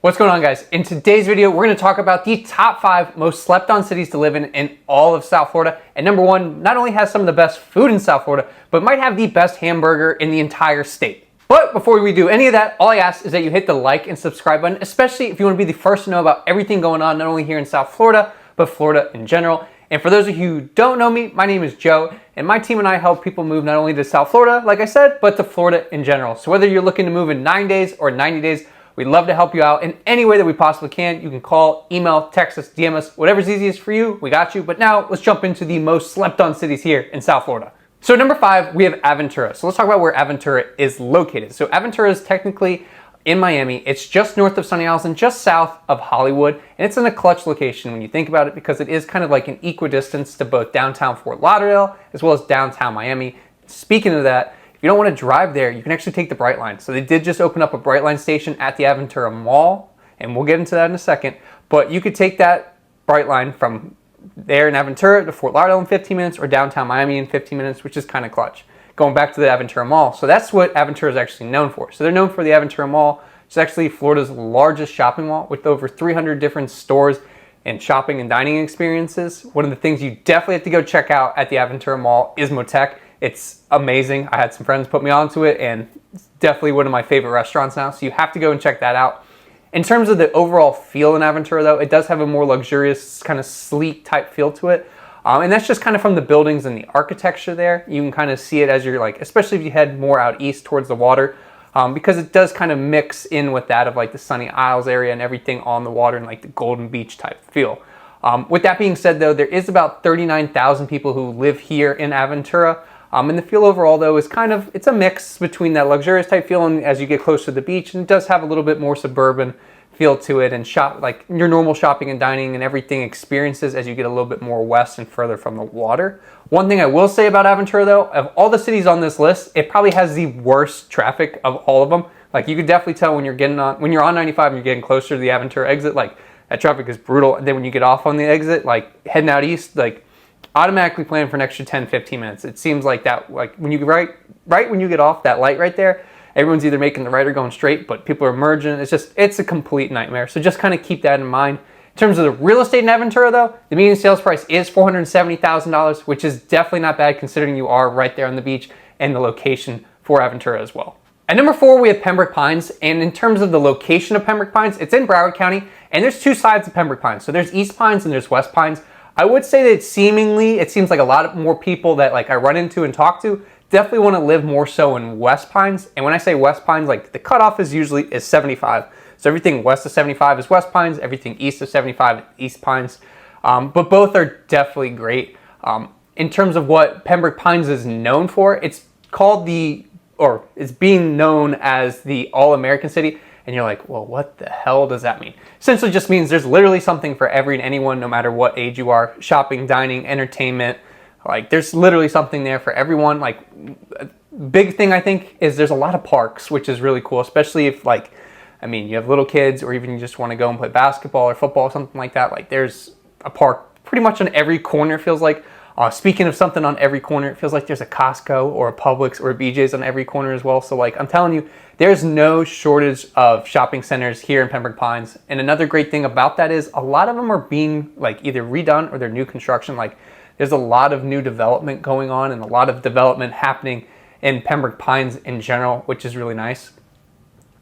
What's going on, guys? In today's video, we're going to talk about the top 5 most slept on cities to live in all of South Florida. And number 1 not only has some of the best food in South Florida, but might have the best hamburger in the entire state. But before we do any of that, all I ask is that you hit the like and subscribe button, especially if you want to be the first to know about everything going on, not only here in South Florida, but Florida in general. And for those of you who don't know me, my name is Joe, and my team and I help people move not only to South Florida, like I said, but to Florida in general. So whether you're looking to move in 9 days or 90 days, we'd love to help you out in any way that we possibly can. You can call, email, text us, DM us, whatever's easiest for you, we got you. But now let's jump into the most slept on cities here in South Florida. So number 5, we have Aventura. So let's talk about where Aventura is located. So Aventura is technically in Miami. It's just north of Sunny Isles and just south of Hollywood. And it's in a clutch location when you think about it, because it is kind of like an equidistance to both downtown Fort Lauderdale as well as downtown Miami. Speaking of that, if you don't want to drive there, you can actually take the Brightline. So they did just open up a Brightline station at the Aventura Mall, and we'll get into that in a second. But you could take that Brightline from there in Aventura to Fort Lauderdale in 15 minutes or downtown Miami in 15 minutes, which is kind of clutch. Going back to the Aventura Mall. So that's what Aventura is actually known for. So they're known for the Aventura Mall. It's actually Florida's largest shopping mall with over 300 different stores and shopping and dining experiences. One of the things you definitely have to go check out at the Aventura Mall is Motec. It's amazing. I had some friends put me onto it, and it's definitely one of my favorite restaurants now. So you have to go and check that out. In terms of the overall feel in Aventura, though, it does have a more luxurious, kind of sleek type feel to it. And that's just kind of from the buildings and the architecture there. You can kind of see it as you're like, especially if you head more out east towards the water, because it does kind of mix in with that of like the Sunny Isles area and everything on the water and like the Golden Beach type feel. With that being said, though, there is about 39,000 people who live here in Aventura. And the feel overall, though, is kind of, it's a mix between that luxurious type feeling as you get closer to the beach, and it does have a little bit more suburban feel to it, and shop like your normal shopping and dining and everything experiences as you get a little bit more west and further from the water. One thing I will say about Aventura, though, of all the cities on this list, it probably has the worst traffic of all of them. Like, you could definitely tell when you're on 95 and you're getting closer to the Aventura exit, like that traffic is brutal. And then when you get off on the exit, like heading out east, like automatically plan for an extra 10-15 minutes. It seems like that, like when you right when you get off that light right there, everyone's either making the right or going straight, but people are merging. It's a complete nightmare. So just kind of keep that in mind. In terms of the real estate in Aventura, though, the median sales price is $470,000, which is definitely not bad considering you are right there on the beach and the location for Aventura as well. At number 4, we have Pembroke Pines. And in terms of the location of Pembroke Pines, it's in Broward County, and there's 2 sides of Pembroke Pines. So there's East Pines and there's West Pines. I would say that it seems like a lot more people that like I run into and talk to definitely want to live more so in West Pines. And when I say West Pines, like the cutoff is usually 75. So everything west of 75 is West Pines, everything east of 75 is East Pines. But both are definitely great. In terms of what Pembroke Pines is known for, it's being known as the All-American City. And you're like, well, what the hell does that mean? Essentially just means there's literally something for every and anyone, no matter what age you are. Shopping, dining, entertainment. Like, there's literally something there for everyone. Like, a big thing I think is there's a lot of parks, which is really cool, especially if like, I mean, you have little kids, or even you just want to go and play basketball or football or something like that. Like, there's a park pretty much on every corner, it feels like. Speaking of something on every corner, it feels like there's a Costco or a Publix or a BJ's on every corner as well. So like, I'm telling you, there's no shortage of shopping centers here in Pembroke Pines. And another great thing about that is a lot of them are being like either redone or they're new construction. Like, there's a lot of new development going on and a lot of development happening in Pembroke Pines in general, which is really nice.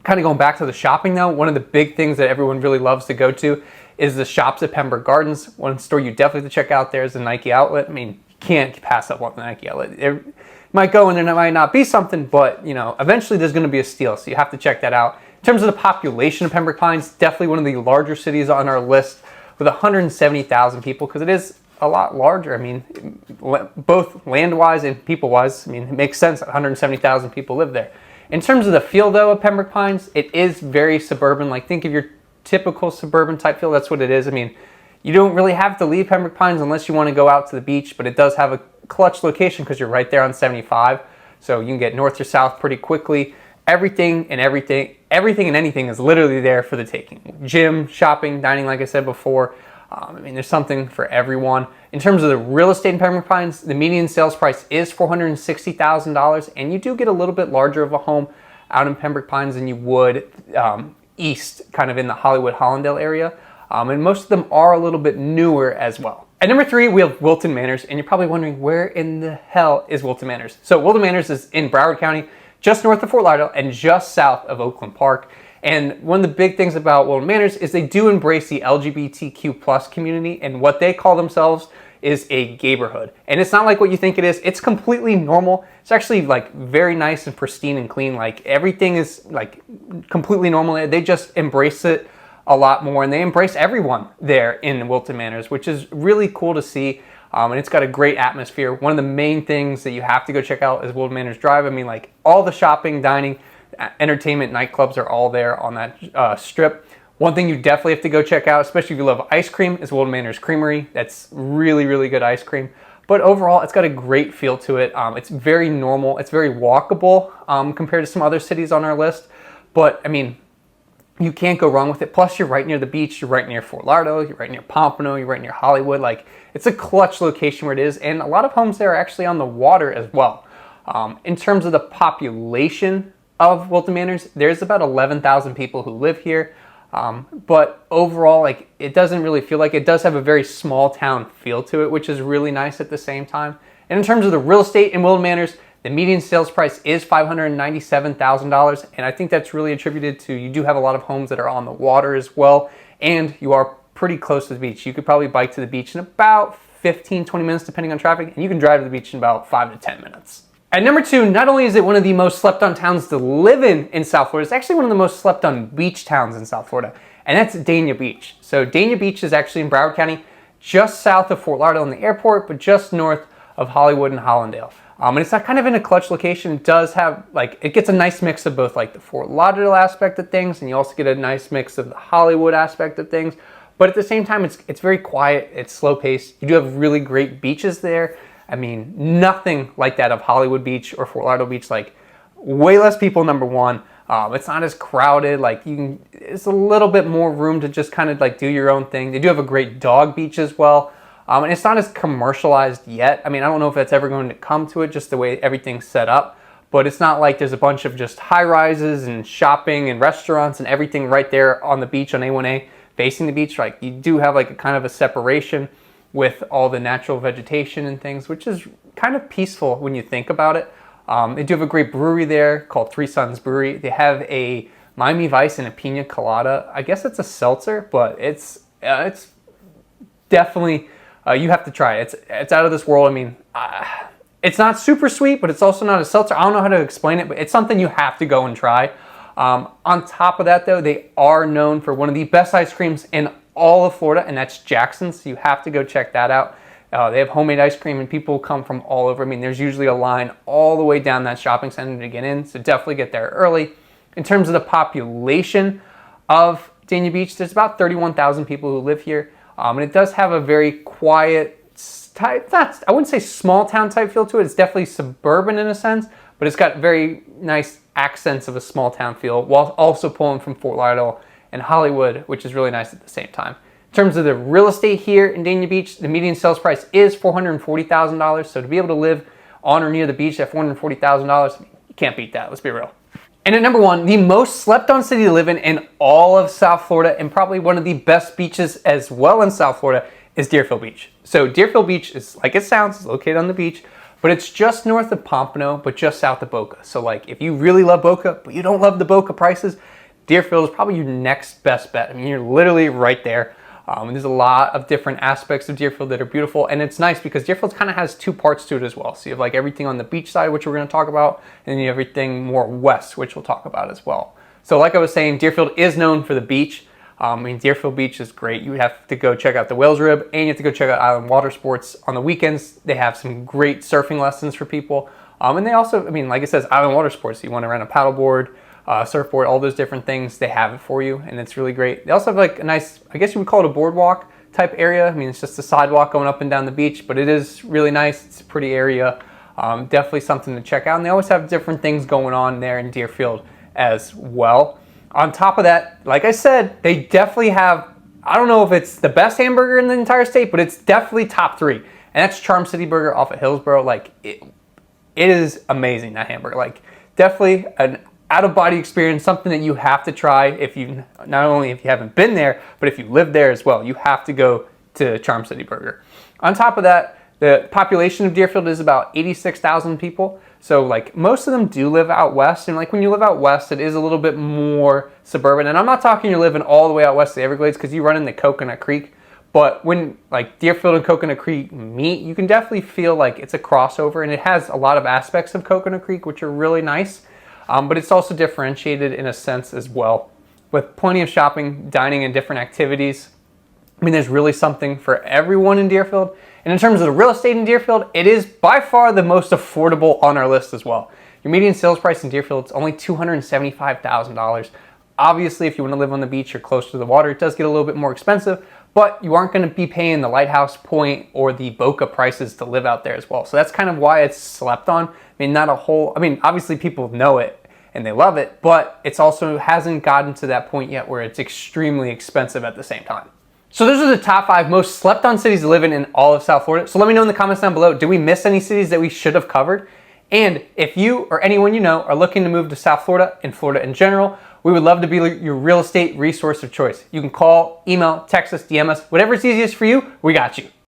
Kind of going back to the shopping though, one of the big things that everyone really loves to go to is the shops at Pembroke Gardens. One store you definitely have to check out there is the Nike outlet. I mean, you can't pass up on the Nike outlet. It might go and there might not be something, but you know, eventually there's going to be a steal, so you have to check that out. In terms of the population of Pembroke Pines, definitely one of the larger cities on our list with 170,000 people, because it is a lot larger. I mean, both land-wise and people-wise. I mean, it makes sense that 170,000 people live there. In terms of the feel, though, of Pembroke Pines, it is very suburban. Like, think of your typical suburban type feel. That's what it is. I mean, you don't really have to leave Pembroke Pines unless you want to go out to the beach, but it does have a clutch location because you're right there on 75. So you can get north or south pretty quickly. Everything and anything is literally there for the taking. Gym, shopping, dining, like I said before. I mean, there's something for everyone. In terms of the real estate in Pembroke Pines, the median sales price is $460,000, and you do get a little bit larger of a home out in Pembroke Pines than you would east, kind of in the Hollywood, Hollandale area. And most of them are a little bit newer as well. At number 3, we have Wilton Manors, and you're probably wondering, where in the hell is Wilton Manors? So Wilton Manors is in Broward County, just north of Fort Lauderdale and just south of Oakland Park. And one of the big things about Wilton Manors is they do embrace the LGBTQ plus community, and what they call themselves is a gayborhood. And it's not like what you think it is. It's completely normal. It's actually like very nice and pristine and clean. Like everything is like completely normal. They just embrace it a lot more, and they embrace everyone there in Wilton Manors, which is really cool to see. And it's got a great atmosphere. One of the main things that you have to go check out is Wilton Manors Drive. I mean, like all the shopping, dining, entertainment, nightclubs are all there on that strip. One thing you definitely have to go check out, especially if you love ice cream, is Wilton Manors Creamery. That's really, really good ice cream. But overall, it's got a great feel to it. It's very normal. It's very walkable compared to some other cities on our list. But I mean, you can't go wrong with it. Plus, you're right near the beach. You're right near Fort Lauderdale. You're right near Pompano. You're right near Hollywood. Like, it's a clutch location where it is. And a lot of homes there are actually on the water as well. In terms of the population of Wilton Manors, there's about 11,000 people who live here. But overall, like, it doesn't really feel like it. Does have a very small town feel to it, which is really nice at the same time. And in terms of the real estate in Wilton Manors, the median sales price is $597,000, and I think that's really attributed to you do have a lot of homes that are on the water as well, and you are pretty close to the beach. You could probably bike to the beach in about 15-20 minutes depending on traffic, and you can drive to the beach in about 5 to 10 minutes. At number 2, not only is it one of the most slept on towns to live in South Florida, it's actually one of the most slept on beach towns in South Florida, and that's Dania Beach. So Dania Beach is actually in Broward County, just south of Fort Lauderdale and the airport, but just north of Hollywood and Hollandale. And it's not kind of in a clutch location. It does have, like, it gets a nice mix of both like the Fort Lauderdale aspect of things, and you also get a nice mix of the Hollywood aspect of things. But at the same time, it's very quiet, it's slow paced. You do have really great beaches there. I mean, nothing like that of Hollywood Beach or Fort Lauderdale Beach. Like, way less people, number one. It's not as crowded. Like, it's a little bit more room to just kind of like do your own thing. They do have a great dog beach as well. And it's not as commercialized yet. I mean, I don't know if that's ever going to come to it, just the way everything's set up. But it's not like there's a bunch of just high rises and shopping and restaurants and everything right there on the beach on A1A facing the beach. Like, you do have like a kind of a separation with all the natural vegetation and things, which is kind of peaceful when you think about it. They do have a great brewery there called Three Sons Brewery. They have a Miami Vice and a Pina Colada. I guess it's a seltzer, but it's definitely... you have to try it. It's out of this world. I mean, it's not super sweet, but it's also not a seltzer. I don't know how to explain it, but it's something you have to go and try. On top of that, though, they are known for one of the best ice creams in all of Florida, and that's Jackson's. So you have to go check that out. They have homemade ice cream, and people come from all over. I mean, there's usually a line all the way down that shopping center to get in, so definitely get there early. In terms of the population of Dania Beach, there's about 31,000 people who live here. And it does have a very quiet type, I wouldn't say small town type feel to it. It's definitely suburban in a sense, but it's got very nice accents of a small town feel while also pulling from Fort Lauderdale and Hollywood, which is really nice at the same time. In terms of the real estate here in Dania Beach, the median sales price is $440,000. So to be able to live on or near the beach at $440,000, you can't beat that, let's be real. And at number 1, the most slept on city to live in all of South Florida, and probably one of the best beaches as well in South Florida, is Deerfield Beach. So Deerfield Beach is, like it sounds, it's located on the beach, but it's just north of Pompano, but just south of Boca. So like, if you really love Boca, but you don't love the Boca prices, Deerfield is probably your next best bet. I mean, you're literally right there. There's a lot of different aspects of Deerfield that are beautiful, and it's nice because Deerfield kind of has 2 parts to it as well. So you have like everything on the beach side, which we're going to talk about, and then you have everything more west, which we'll talk about as well. So like I was saying, Deerfield is known for the beach. I mean, Deerfield Beach is great. You have to go check out the Whales Rib, and you have to go check out Island Water Sports. On the weekends, they have some great surfing lessons for people. And they also, I mean, like it says, Island Water Sports. You want to rent a paddleboard, surfboard, all those different things, they have it for you, and it's really great. They also have like a nice, I guess you would call it a boardwalk type area. I mean, it's just a sidewalk going up and down the beach, but it is really nice. It's a pretty area. Definitely something to check out. And they always have different things going on there in Deerfield as well. On top of that, like I said, they definitely have, I don't know if it's the best hamburger in the entire state, but it's definitely top 3. And that's Charm City Burger off of Hillsborough. Like, it is amazing, that hamburger. Like, definitely an out-of-body experience, something that you have to try if you, not only if you haven't been there, but if you live there as well. You have to go to Charm City Burger. On top of that, the population of Deerfield is about 86,000 people. So like most of them do live out west, and like when you live out west, it is a little bit more suburban. And I'm not talking you're living all the way out west of the Everglades, because you run into Coconut Creek. But when like Deerfield and Coconut Creek meet, you can definitely feel like it's a crossover, and it has a lot of aspects of Coconut Creek, which are really nice. But it's also differentiated in a sense as well, with plenty of shopping, dining, and different activities. I mean, there's really something for everyone in Deerfield. And in terms of the real estate in Deerfield, it is by far the most affordable on our list as well. Your median sales price in Deerfield is only $275,000. Obviously, if you want to live on the beach or close to the water, it does get a little bit more expensive, but you aren't going to be paying the Lighthouse Point or the Boca prices to live out there as well. So that's kind of why it's slept on. I mean, not a whole, I mean, obviously people know it and they love it, but it's also hasn't gotten to that point yet where it's extremely expensive at the same time. So those are the top 5 most slept on cities to live in all of South Florida. So let me know in the comments down below, did we miss any cities that we should have covered? And if you or anyone you know are looking to move to South Florida and Florida in general, we would love to be your real estate resource of choice. You can call, email, text us, DM us, whatever's easiest for you, we got you.